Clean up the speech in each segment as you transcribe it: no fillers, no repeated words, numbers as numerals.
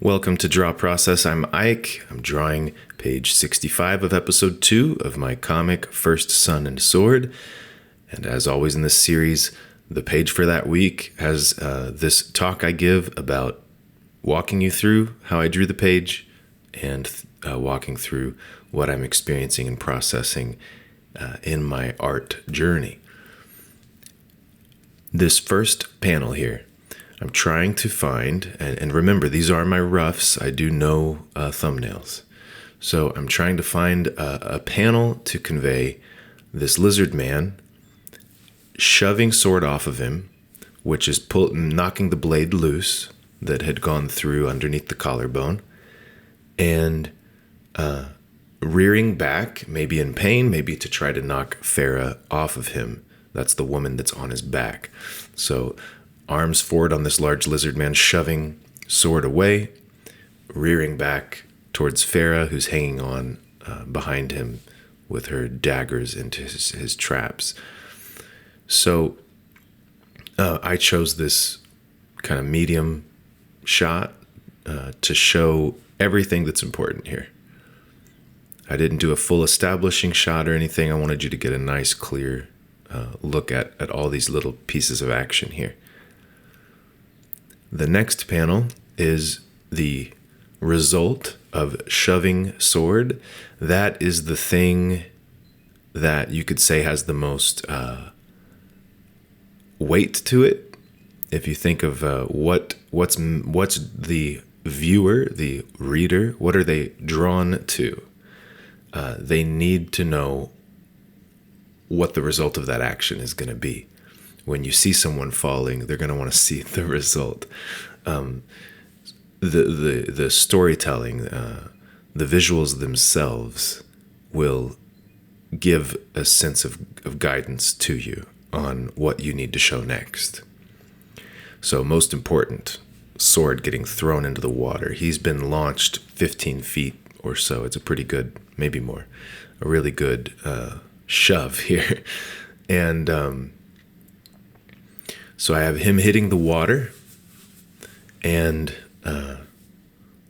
Welcome to Draw Process. I'm Ike. I'm drawing page 65 of episode 2 of my comic First Sun and Sword. And as always in this series, the page for that week has this talk I give about walking you through how I drew the page and walking through what I'm experiencing and processing in my art journey. This first panel here, I'm trying to find, and remember, these are my roughs. I do no thumbnails. So I'm trying to find a panel to convey this lizard man shoving sword off of him, which is knocking the blade loose that had gone through underneath the collarbone, and rearing back, maybe in pain, maybe to try to knock Farah off of him. That's the woman that's on his back. So arms forward on this large lizard man, shoving sword away, rearing back towards Farah, who's hanging on behind him with her daggers into his traps. So I chose this kind of medium shot to show everything that's important here. I didn't do a full establishing shot or anything. I wanted you to get a nice, clear look at all these little pieces of action here. The next panel is the result of shoving sword. That is the thing that you could say has the most weight to it. If you think of what's the viewer, the reader, what are they drawn to? They need to know what the result of that action is going to be. When you see someone falling, they're going to want to see the result. The storytelling, the visuals themselves will give a sense of guidance to you on what you need to show next. So most important, sword getting thrown into the water. He's been launched 15 feet or so. It's a pretty good, maybe more, a really good shove here. And so I have him hitting the water and the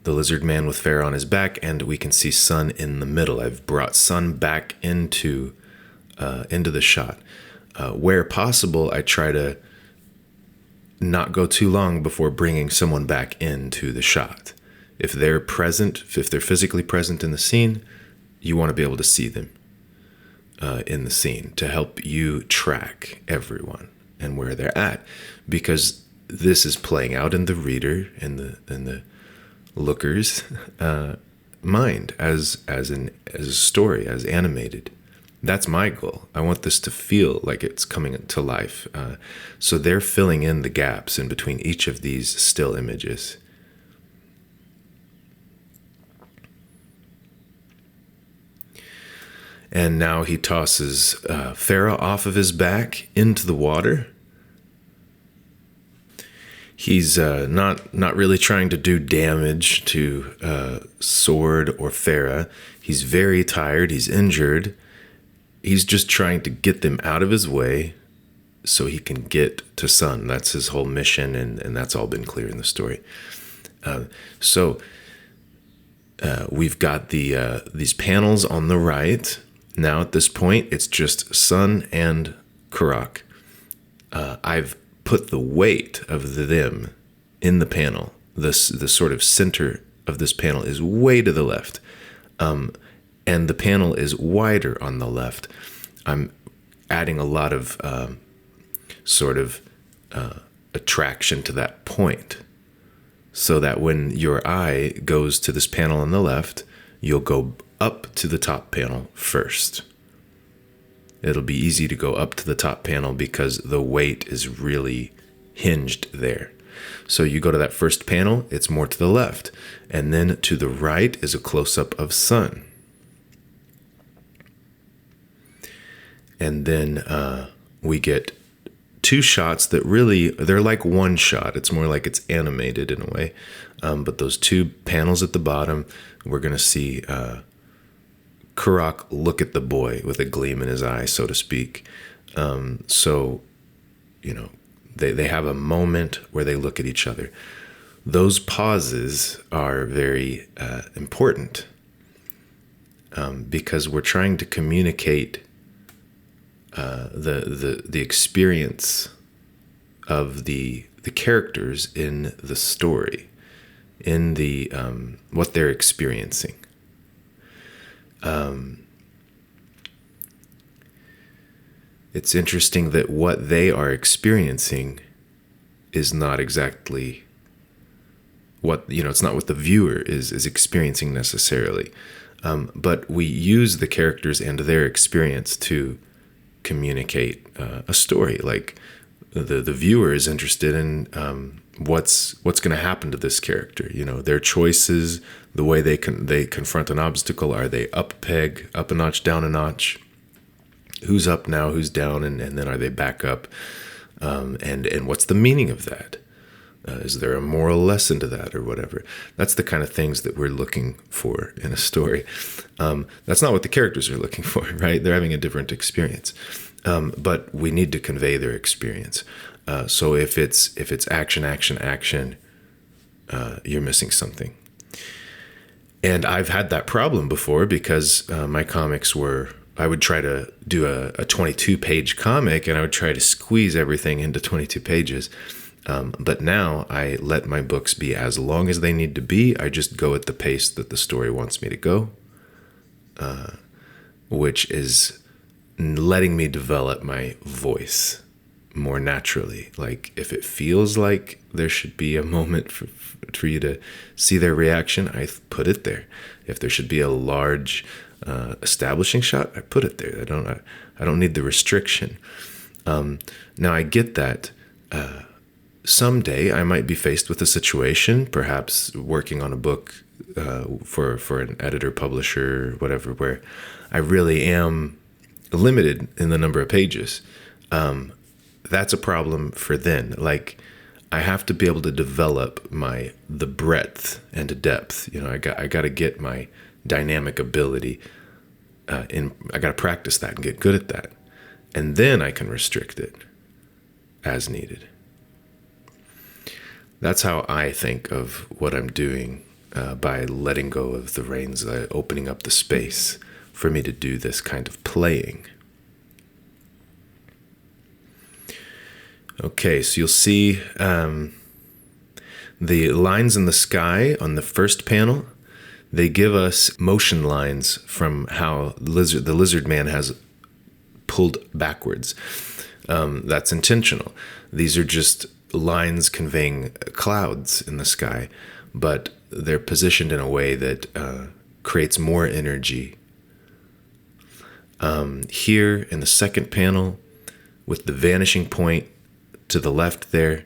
lizard man with Farah on his back, and we can see Sun in the middle. I've brought Sun back into the shot. Where possible, I try to not go too long before bringing someone back into the shot. If they're present, if they're physically present in the scene, you want to be able to see them in the scene to help you track everyone and where they're at, because this is playing out in the reader and the looker's mind as a story, as animated. That's my goal. I want this to feel like it's coming to life. So they're filling in the gaps in between each of these still images. And now he tosses Farah off of his back into the water. He's not really trying to do damage to Sword or Farah. He's very tired. He's injured. He's just trying to get them out of his way so he can get to Sun. That's his whole mission, and that's all been clear in the story. So we've got these panels on the right. Now at this point, it's just Sun and Karak. I've put the weight of them in the panel. The sort of center of this panel is way to the left. And the panel is wider on the left. I'm adding a lot of attraction to that point, so that when your eye goes to this panel on the left, you'll go up to the top panel first. It'll be easy to go up to the top panel because the weight is really hinged there. So you go to that first panel, it's more to the left. And then to the right is a close-up of Sun. And then we get two shots that really, they're like one shot. It's more like it's animated in a way. But those two panels at the bottom, we're going to see Karak look at the boy with a gleam in his eye, so to speak. So, you know, they have a moment where they look at each other. those pauses are very important, because we're trying to communicate the experience of the characters in the story, in the what they're experiencing. It's interesting that what they are experiencing is not exactly what, it's not what the viewer is experiencing necessarily. But we use the characters and their experience to communicate a story. Like the viewer is interested in what's going to happen to this character. Their choices, the way they confront an obstacle. Are they up a peg, up a notch, down a notch? Who's up now, who's down, and then are they back up? And what's the meaning of that? Is there a moral lesson to that or whatever? That's the kind of things that we're looking for in a story. That's not what the characters are looking for, right? They're having a different experience. But we need to convey their experience. So if it's action, you're missing something. And I've had that problem before because my comics I would try to do a 22-page comic, and I would try to squeeze everything into 22 pages. But now I let my books be as long as they need to be. I just go at the pace that the story wants me to go, which is letting me develop my voice more naturally. Like if it feels like there should be a moment for you to see their reaction, I put it there. If there should be a large establishing shot, I put it there. I don't need the restriction. Now I get that someday I might be faced with a situation, perhaps working on a book for an editor, publisher, whatever, where I really am limited in the number of pages. That's a problem for then. Like I have to be able to develop the breadth and depth. I got to get my dynamic ability I got to practice that and get good at that, and then I can restrict it as needed. That's how I think of what I'm doing by letting go of the reins, opening up the space for me to do this kind of playing. Okay, so you'll see the lines in the sky on the first panel. They give us motion lines from how the lizard man has pulled backwards. That's intentional. These are just lines conveying clouds in the sky, but they're positioned in a way that creates more energy. Here in the second panel, with the vanishing point to the left there,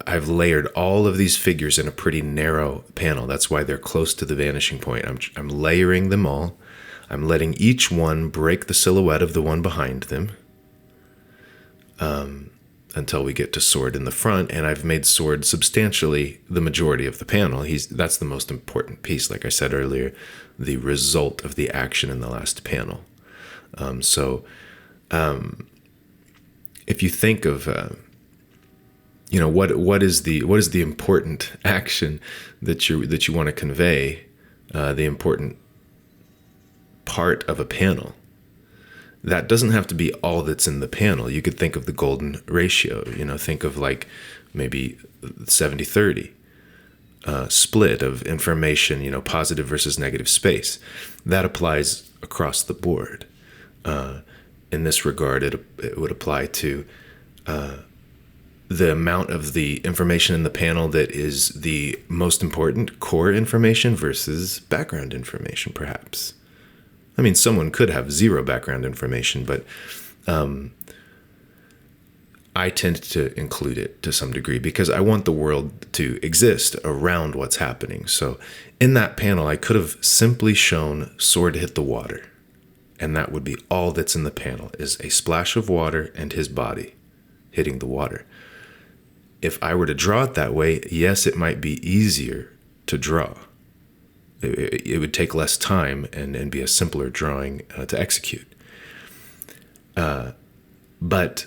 I've layered all of these figures in a pretty narrow panel. That's why they're close to the vanishing point. I'm layering them all. I'm letting each one break the silhouette of the one behind them until we get to Sword in the front. And I've made Sword substantially the majority of the panel. That's the most important piece, like I said earlier, the result of the action in the last panel. If you think of what is the important action that you want to convey, the important part of a panel, that doesn't have to be all that's in the panel. You could think of the golden ratio. Think of like maybe 70-30 split of information. Positive versus negative space. That applies across the board. In this regard, it would apply to the amount of the information in the panel that is the most important core information versus background information, perhaps. I mean, someone could have zero background information, but I tend to include it to some degree because I want the world to exist around what's happening. So in that panel, I could have simply shown Sword hit the water, and that would be all that's in the panel, is a splash of water and his body hitting the water. If I were to draw it that way, yes, it might be easier to draw. It would take less time and be a simpler drawing to execute. But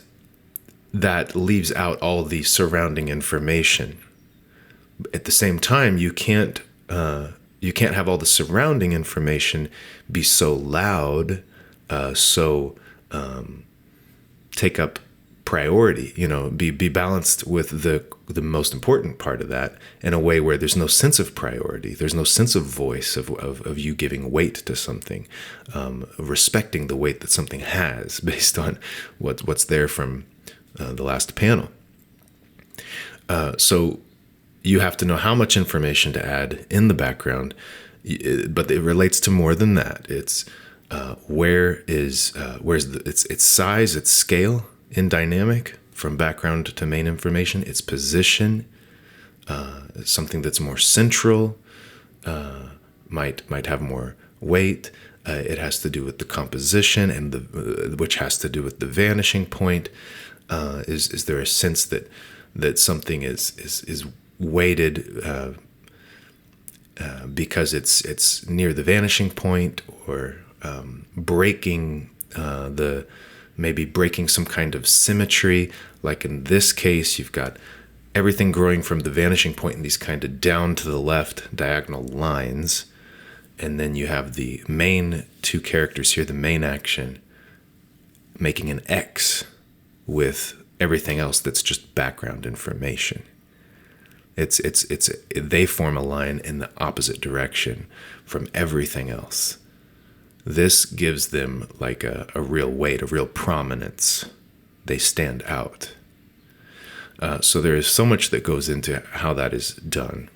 that leaves out all the surrounding information. At the same time, you can't have all the surrounding information be so loud, so take up priority. Be balanced with the most important part of that in a way where there's no sense of priority, there's no sense of voice of you giving weight to something, respecting the weight that something has based on what's there from the last panel. So you have to know how much information to add in the background, but it relates to more than that. It's where's its size, its scale in dynamic from background to main information, its position, something that's more central, might have more weight. It has to do with the composition and which has to do with the vanishing point. Is there a sense that something is weighted because it's near the vanishing point, or breaking maybe breaking some kind of symmetry? Like in this case, you've got everything growing from the vanishing point in these kind of down to the left diagonal lines, and then you have the main two characters here, the main action, making an X with everything else that's just background information. They form a line in the opposite direction from everything else. This gives them like a real weight, a real prominence. They stand out. So there is so much that goes into how that is done.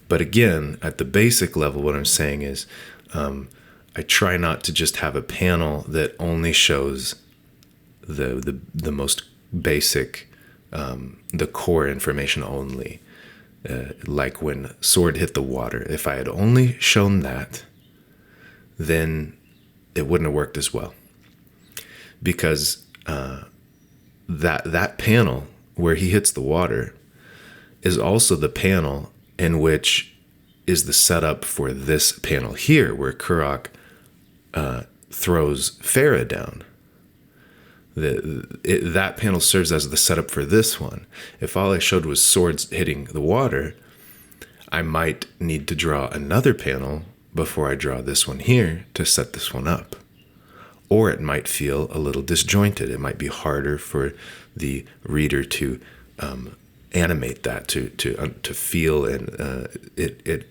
But again, at the basic level, what I'm saying is I try not to just have a panel that only shows the most basic, the core information only. Like when sword hit the water. If I had only shown that, then it wouldn't have worked as well. Because that panel where he hits the water is also the panel in which is the setup for this panel here, where Kurok throws Farah down. That panel serves as the setup for this one. If all I showed was swords hitting the water, I might need to draw another panel before I draw this one here to set this one up. Or it might feel a little disjointed. It might be harder for the reader to animate that, to feel and it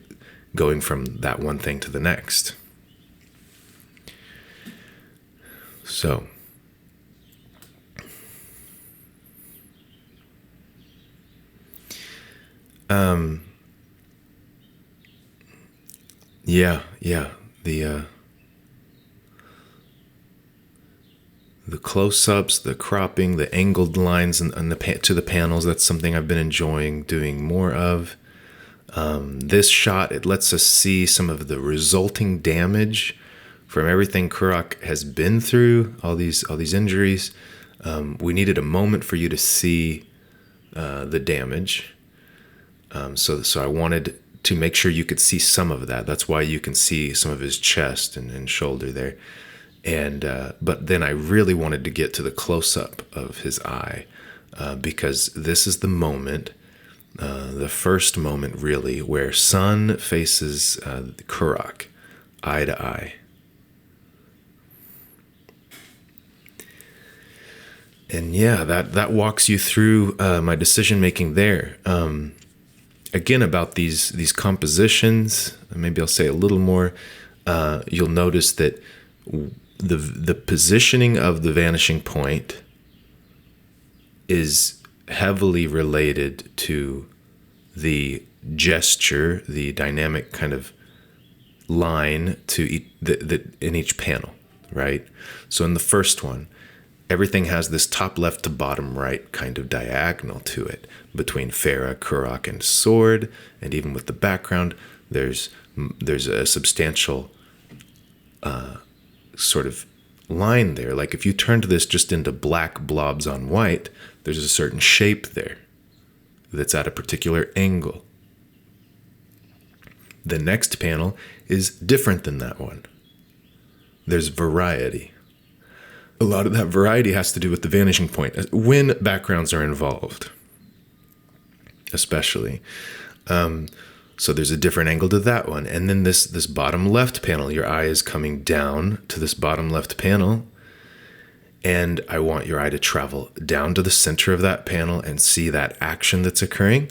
going from that one thing to the next. So the close-ups, the cropping, the angled lines and to the panels, that's something I've been enjoying doing more of. This shot, it lets us see some of the resulting damage from everything Kurok has been through, all these injuries. We needed a moment for you to see the damage. So I wanted to make sure you could see some of that. That's why you can see some of his chest and shoulder there. And but then I really wanted to get to the close-up of his eye, because this is the moment, the first moment really, where Sun faces Kurok eye to eye. And yeah, that walks you through my decision making there. Again, about these compositions, maybe I'll say a little more. You'll notice that the positioning of the vanishing point is heavily related to the gesture, the dynamic kind of line in each panel, right? So in the first one, everything has this top left to bottom right kind of diagonal to it between Farah, Kurok, and sword, and even with the background, there's a substantial sort of line there. Like if you turned this just into black blobs on white, there's a certain shape there that's at a particular angle. The next panel is different than that one. There's variety. a lot of that variety has to do with the vanishing point when backgrounds are involved, especially. So there's a different angle to that one. And then this bottom left panel, your eye is coming down to this bottom left panel. And I want your eye to travel down to the center of that panel and see that action that's occurring.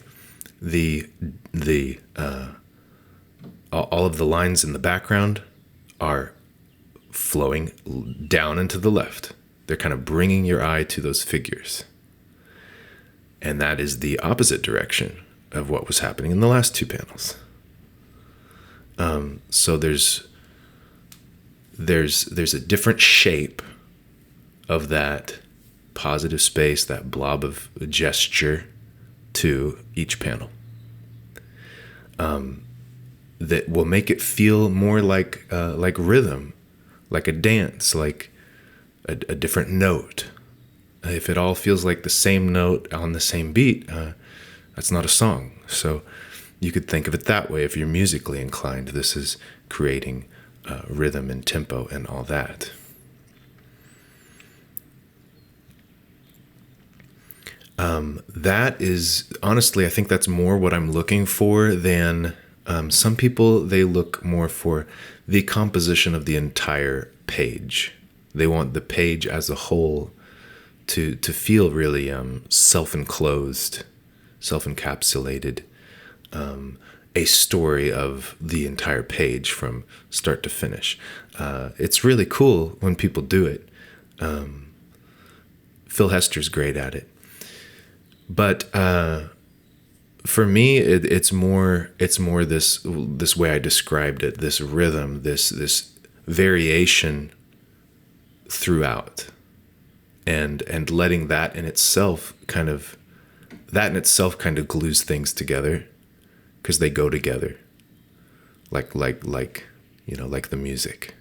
All of the lines in the background are flowing down and to the left. They're kind of bringing your eye to those figures. And that is the opposite direction of what was happening in the last two panels. So there's a different shape of that positive space, that blob of gesture to each panel. That will make it feel more like rhythm, like a dance, like a different note. If it all feels like the same note on the same beat, that's not a song. So you could think of it that way if you're musically inclined. This is creating rhythm and tempo and all that. That is, honestly, I think that's more what I'm looking for than some people. They look more for the composition of the entire page. They want the page as a whole to feel really self-enclosed, self-encapsulated, a story of the entire page from start to finish. It's really cool when people do it. Phil Hester's great at it. But for me, it's more this way I described it, this rhythm, this variation throughout, and letting that in itself kind of glues things together, because they go together, like the music.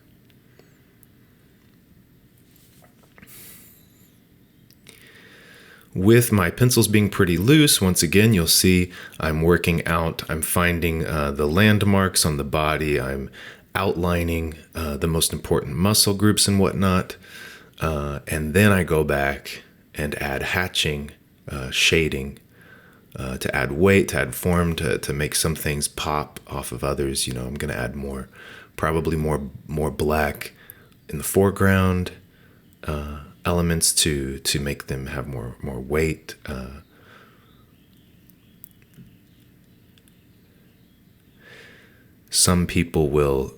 With my pencils being pretty loose, once again, you'll see I'm working out, I'm finding the landmarks on the body, I'm outlining the most important muscle groups and whatnot, and then I go back and add hatching, shading, to add weight, to add form, to make some things pop off of others. I'm going to add probably more black in the foreground, elements to make them have more weight. Some people will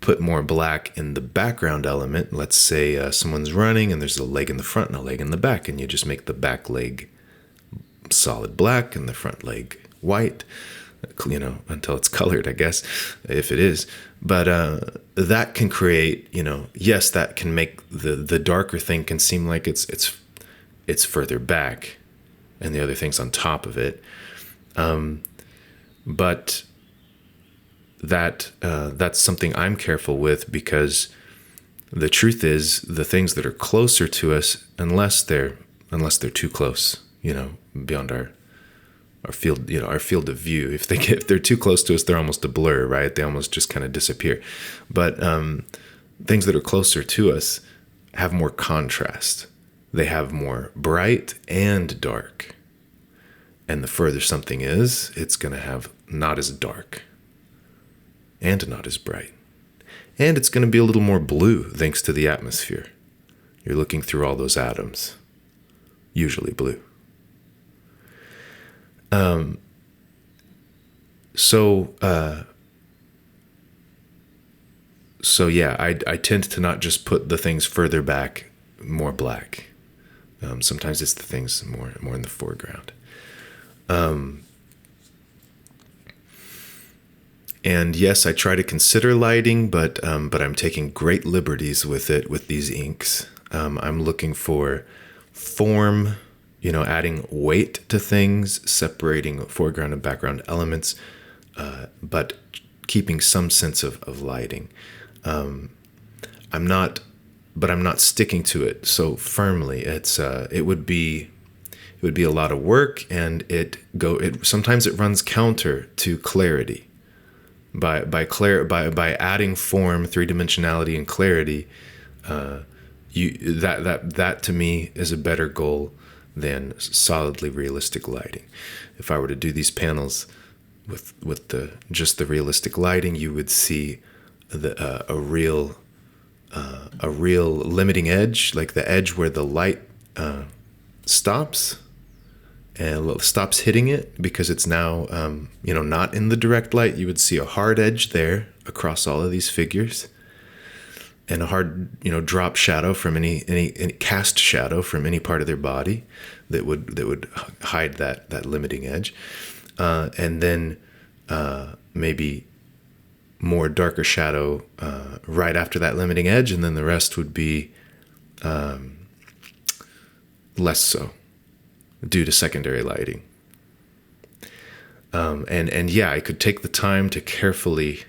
put more black in the background element. Let's say someone's running and there's a leg in the front and a leg in the back, and you just make the back leg solid black and the front leg white, until it's colored, I guess, if it is. But that can create, yes, that can make the darker thing can seem like it's further back and the other thing's on top of it. But that's something I'm careful with, because the truth is the things that are closer to us, unless they're too close, beyond our field, our field of view. If they're too close to us, they're almost a blur, right? They almost just kind of disappear. But things that are closer to us have more contrast. They have more bright and dark. And the further something is, it's going to have not as dark and not as bright. And it's going to be a little more blue thanks to the atmosphere. You're looking through all those atoms, usually blue. So yeah, I tend to not just put the things further back more black. Sometimes it's the things more in the foreground. And yes, I try to consider lighting, but I'm taking great liberties with it, with these inks. I'm looking for form, adding weight to things, separating foreground and background elements, but keeping some sense of lighting. I'm not sticking to it so firmly. It would be a lot of work, and sometimes it runs counter to clarity. By adding form, three-dimensionality, and clarity, That to me is a better goal than solidly realistic lighting. If I were to do these panels with the just the realistic lighting, you would see a real limiting edge, like the edge where the light stops and stops hitting it because it's now not in the direct light. You would see a hard edge there across all of these figures, and a hard drop shadow from any cast shadow from any part of their body that would hide that limiting edge, and then maybe more darker shadow right after that limiting edge, and then the rest would be less so due to secondary lighting. And yeah, I could take the time to carefully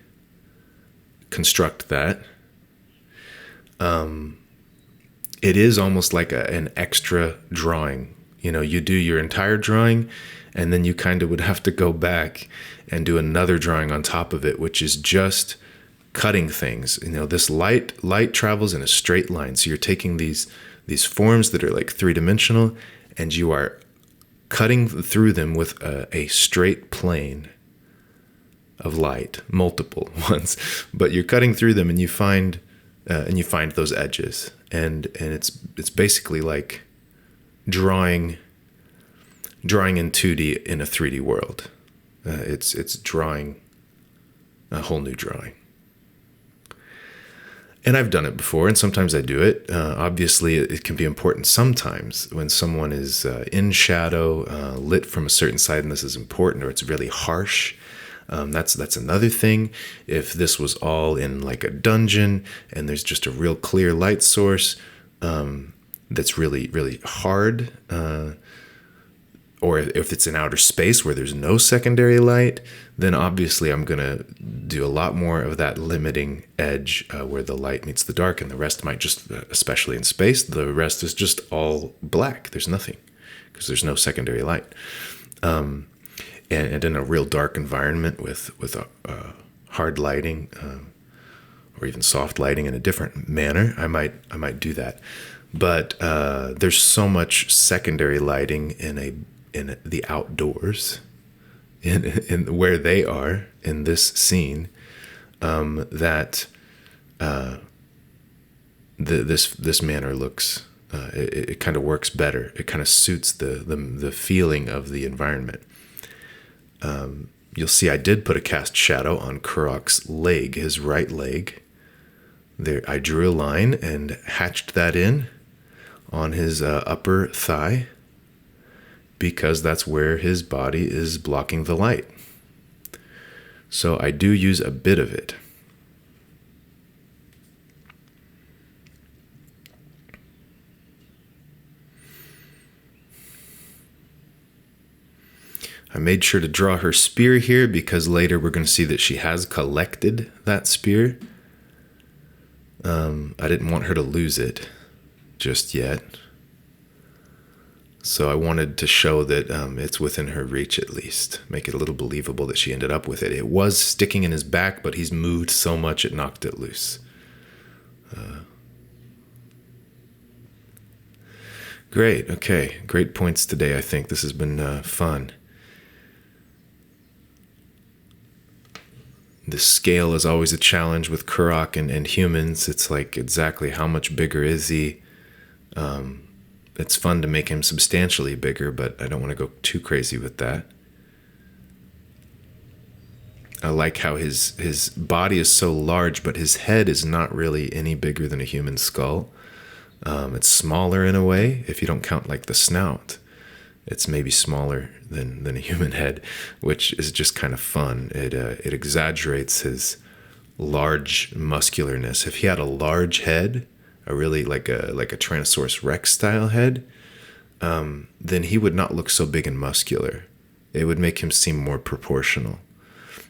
construct that. It is almost like an extra drawing. You do your entire drawing, and then you kind of would have to go back and do another drawing on top of it, which is just cutting things. This light travels in a straight line. So you're taking these forms that are like three-dimensional, and you are cutting through them with a straight plane of light, multiple ones. But you're cutting through them, and you find those edges, and it's basically like drawing in 2D in a 3D world. It's drawing a whole new drawing. And I've done it before, and sometimes I do it. Obviously, it can be important sometimes when someone is in shadow, lit from a certain side, and this is important, or it's really harsh. That's another thing. If this was all in like a dungeon, and there's just a real clear light source that's really, really hard, or if it's in outer space where there's no secondary light, then obviously I'm going to do a lot more of that limiting edge where the light meets the dark, and the rest might just, especially in space, the rest is just all black. There's nothing because there's no secondary light. And in a real dark environment with hard lighting or even soft lighting in a different manner, I might do that. But there's so much secondary lighting in the outdoors, in where they are in this scene, that this manner looks. It kind of works better. It kind of suits the feeling of the environment. You'll see I did put a cast shadow on Kurok's leg, his right leg. There, I drew a line and hatched that in on his upper thigh, because that's where his body is blocking the light. So I do use a bit of it. I made sure to draw her spear here because later we're going to see that she has collected that spear. I didn't want her to lose it just yet. So I wanted to show that it's within her reach at least. Make it a little believable that she ended up with it. It was sticking in his back, but he's moved so much it knocked it loose. Great. Okay. Great points today, I think. This has been fun. The scale is always a challenge with Kurok and humans. It's like exactly how much bigger is he? It's fun to make him substantially bigger, but I don't want to go too crazy with that. I like how his body is so large, but his head is not really any bigger than a human skull. It's smaller in a way, if you don't count like the snout. It's maybe smaller than a human head, which is just kind of fun. It exaggerates his large muscularness. If he had a large head, a really like a Tyrannosaurus Rex style head, then he would not look so big and muscular. It would make him seem more proportional.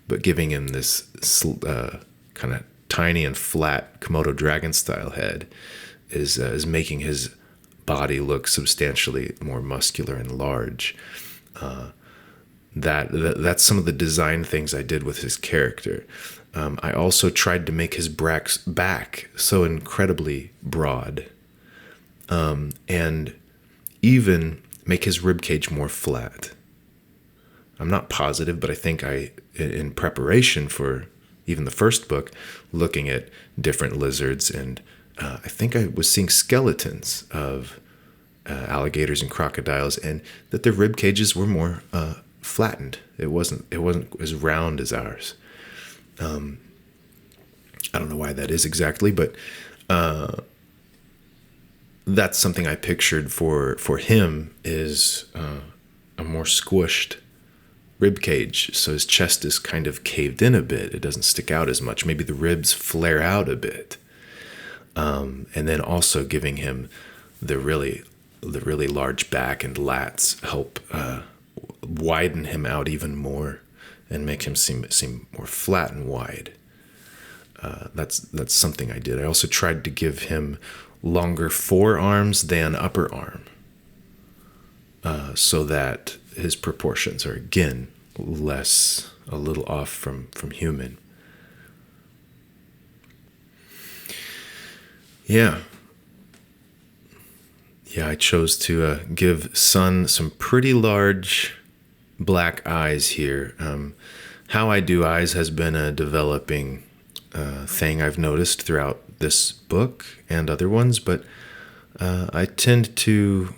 But giving him this kind of tiny and flat Komodo dragon style head is making his body look substantially more muscular and large. That's some of the design things I did with his character. I also tried to make his back so incredibly broad and even make his rib cage more flat. I'm not positive, but I think in preparation for even the first book, looking at different lizards, and I think I was seeing skeletons of alligators and crocodiles, and that their rib cages were more flattened. It wasn't as round as ours. I don't know why that is exactly, but that's something I pictured for him, is a more squished rib cage. So his chest is kind of caved in a bit. It doesn't stick out as much. Maybe the ribs flare out a bit. And then also giving him the really large back and lats help widen him out even more and make him seem more flat and wide. That's something I did. I also tried to give him longer forearms than upper arm, so that his proportions are, again, a little off from human. Yeah, I chose to give Sun some pretty large black eyes here. How I do eyes has been a developing thing I've noticed throughout this book and other ones, but I tend to,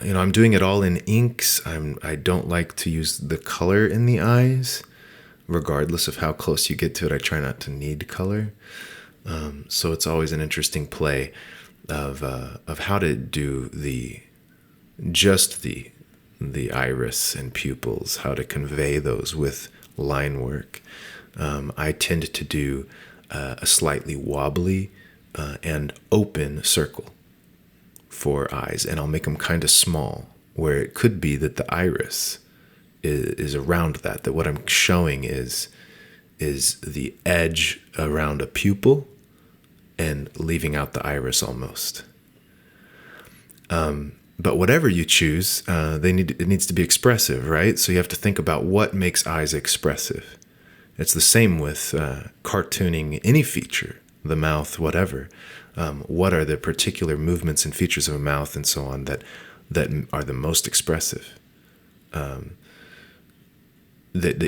I'm doing it all in inks. I don't like to use the color in the eyes, regardless of how close you get to it. I try not to need color. So it's always an interesting play of how to do the iris and pupils, how to convey those with line work. I tend to do a slightly wobbly and open circle for eyes, and I'll make them kind of small, where it could be that the iris is around that what I'm showing is the edge around a pupil and leaving out the iris almost. But whatever you choose, it needs to be expressive, right? So you have to think about what makes eyes expressive. It's the same with cartooning any feature, the mouth, whatever. What are the particular movements and features of a mouth and so on that are the most expressive? That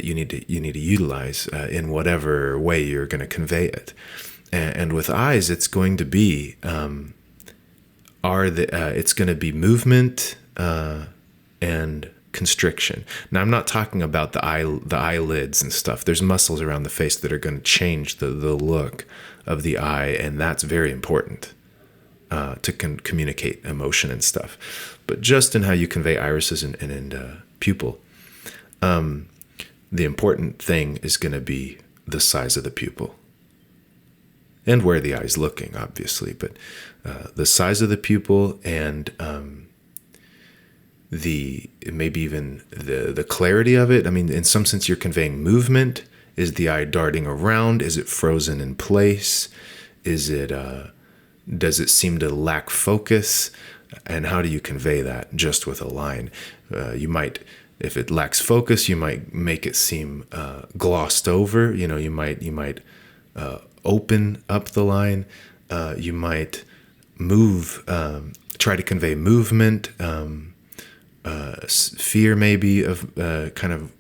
you need to utilize in whatever way you're going to convey it. And with eyes, it's going to be it's going to be movement and constriction. Now, I'm not talking about the eyelids and stuff. There's muscles around the face that are going to change the look of the eye, and that's very important to communicate emotion and stuff. But just in how you convey irises and pupil, the important thing is going to be the size of the pupil and where the eye's looking, obviously, but the size of the pupil and maybe even the clarity of it. I mean, in some sense, you're conveying movement. Is the eye darting around? Is it frozen in place? Does it seem to lack focus? And how do you convey that just with a line? You might, if it lacks focus, you might make it seem glossed over. You might open up the line. You might move, try to convey movement, fear maybe of kind of,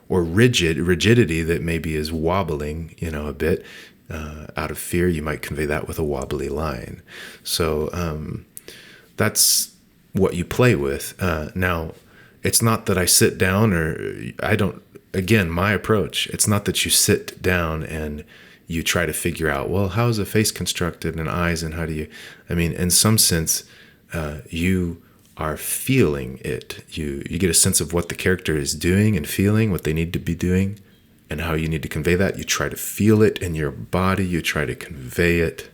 or rigidity that maybe is wobbling, a bit. Out of fear, you might convey that with a wobbly line. So that's what you play with. Now, it's not that I sit down again, my approach, it's not that you sit down and you try to figure out, well, how is a face constructed and eyes, and how do you, in some sense, you are feeling it. You get a sense of what the character is doing and feeling, what they need to be doing, and how you need to convey that. You try to feel it in your body. You try to convey it.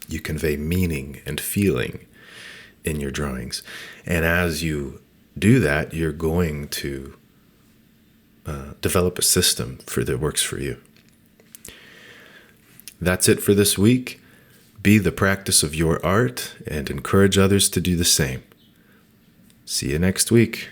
You convey meaning and feeling in your drawings. And as you do that, you're going to develop a system that works for you. That's it for this week. Be the practice of your art and encourage others to do the same. See you next week.